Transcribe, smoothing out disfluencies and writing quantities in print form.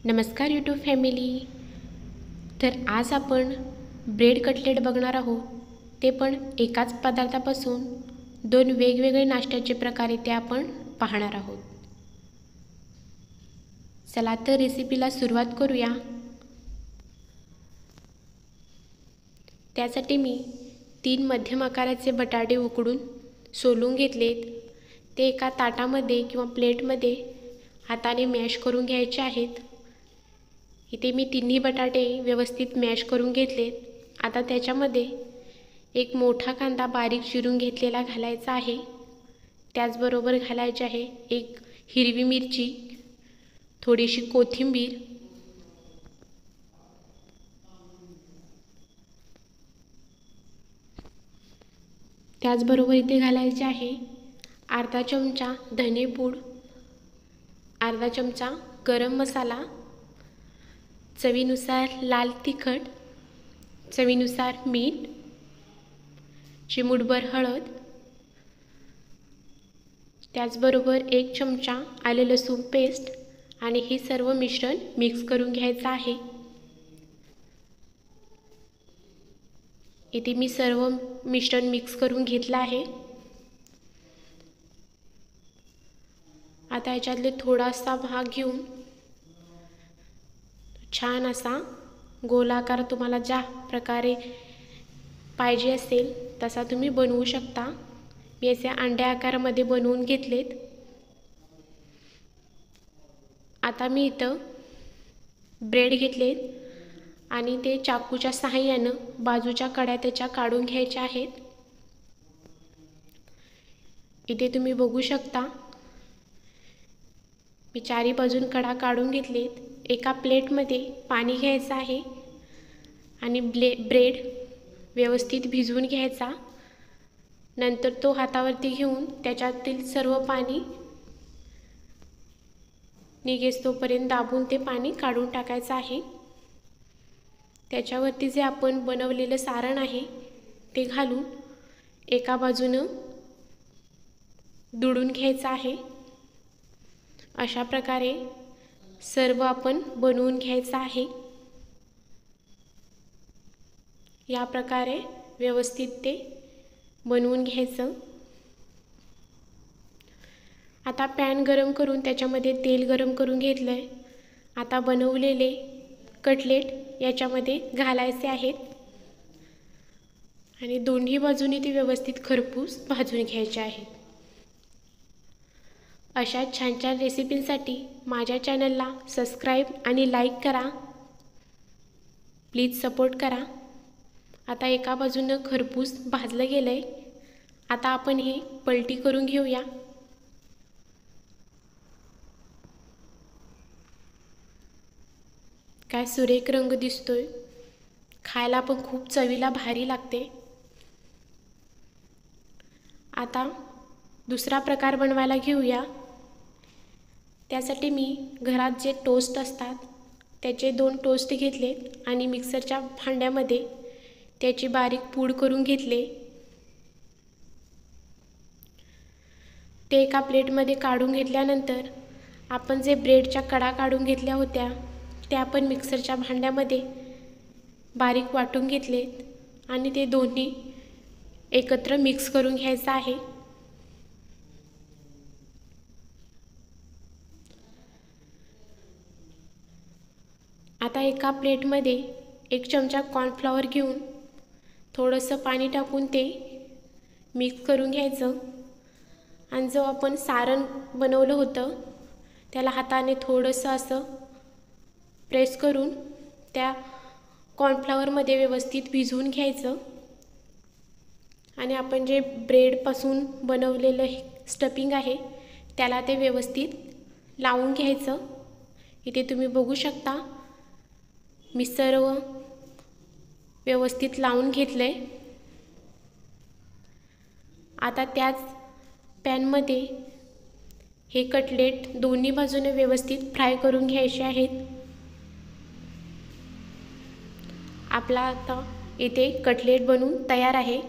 नमस्कार YouTube family. तर आज आपण ब्रेड कटलेट बघणार आहोत. ते पण एकाच पदार्थापासून दोन वेगवेगळे नाश्त्याचे प्रकार ते आपण पाहणार आहोत. चला तर रेसिपीला सुरुवात करूया. त्यासाठी मी 3 मध्यम आकाराचे बटाटे उकडून सोलून घेतलेत. ते एका ताटामध्ये किंवा प्लेटमध्ये हाताने मॅश करून घ्यायचे आहेत. इथे मी तिन्ही बटाटे व्यवस्थित मॅश करून घेतलेत. आता त्याच्यामध्ये एक मोठा कांदा बारीक चिरून घेतलेला घालायचा आहे. त्याचबरोबर घालायचे आहे एक हिरवी मिरची, थोडीशी कोथिंबीर, त्याचबरोबर इथे घालायचे आहे अर्धा चमचा धनेपूड, अर्धा चमचा गरम मसाला, चवीनुसार लाल तिखट, चवीनुसार मीठ, चिमूटभर हळद, त्याचबरोबर 1 चमचा आले लसूण पेस्ट आणि हे सर्व मिश्रण मिक्स करून घ्यायचं आहे. इथे मी सर्व मिश्रण मिक्स करून घेतलं आहे. आता याच्यातले थोडासा भाग घेऊन छान असा गोलाकार तुम्हाला ज्या प्रकारे पाहिजे असेल तसा तुम्ही बनवू शकता. मी असे अंड्या आकारामध्ये बनवून घेतलेत. आता मी इथं ब्रेड घेतलेत आणि ते चाकूच्या सहाय्यानं बाजूच्या कड्या त्याच्या काढून घ्यायच्या आहेत. इथे तुम्ही बघू शकता मी चारी बाजून कडा काढून घेतलेत. एका प्लेटमध्ये पाणी घ्यायचं आहे आणि ब्रेड व्यवस्थित भिजवून घ्यायचा. नंतर तो हातावरती घेऊन त्याच्यातील सर्व पाणी निघेस तोपर्यंत दाबून ते पाणी काढून टाकायचं आहे. त्याच्यावरती जे आपण बनवलेलं सारण आहे ते घालून एका बाजूनं दुडून घ्यायचं आहे. अशा प्रकारे सर्व आपण बनवून घ्यायचं आहे. या प्रकारे व्यवस्थित ते बनवून घ्यायचं. आता पॅन गरम करून त्याच्यामध्ये तेल गरम करून घेतलंय. आता बनवलेले कटलेट याच्यामध्ये घालायचे आहेत आणि दोन्ही बाजूनी ते व्यवस्थित खरपूस भाजून घ्यायचे आहेत. अशा छान छान रेसिपींसाठी माझ्या चॅनलला सबस्क्राईब आणि लाईक करा. प्लीज सपोर्ट करा. आता एका बाजूनं खरपूस भाजलं गेलंय. आता आपण हे पलटी करून घेऊया. काय सुरेख रंग दिसतोय. खायला पण खूप चवीला भारी लागते. आता दुसरा प्रकार बनवायला घेऊया. त्यासाठी मी घरात जे टोस्ट असतात त्याचे 2 टोस्ट घेतले आणि मिक्सरच्या भांड्यामध्ये त्याची बारीक पूड करून घेतले. ते एका प्लेटमध्ये काढून घेतल्यानंतर आपण जे ब्रेडच्या कडा काढून घेतल्या होत्या त्या आपण मिक्सरच्या भांड्यामध्ये बारीक वाटून घेतलेत आणि ते दोन्ही एकत्र मिक्स करून घ्यायचं आहे. आता एका प्लेटमध्ये 1 चमचा कॉर्नफ्लॉवर घेऊन थोडंसं पाणी टाकून ते मिक्स करून घ्यायचं आणि जो आपण सारण बनवलं होतं त्याला हाताने थोडंसं असं प्रेस करून त्या कॉर्नफ्लॉवरमध्ये व्यवस्थित भिजवून घ्यायचं आणि आपण जे ब्रेडपासून बनवलेलं स्टफिंग आहे त्याला ते व्यवस्थित लावून घ्यायचं. इथे तुम्ही बघू शकता मी सर्व व्यवस्थित लावून घेतलंय. आता त्याच पॅनमध्ये हे कटलेट दोन्ही बाजूने व्यवस्थित फ्राय करून घ्यायचे आहेत. आपला आता इथे कटलेट बनवून तयार आहे.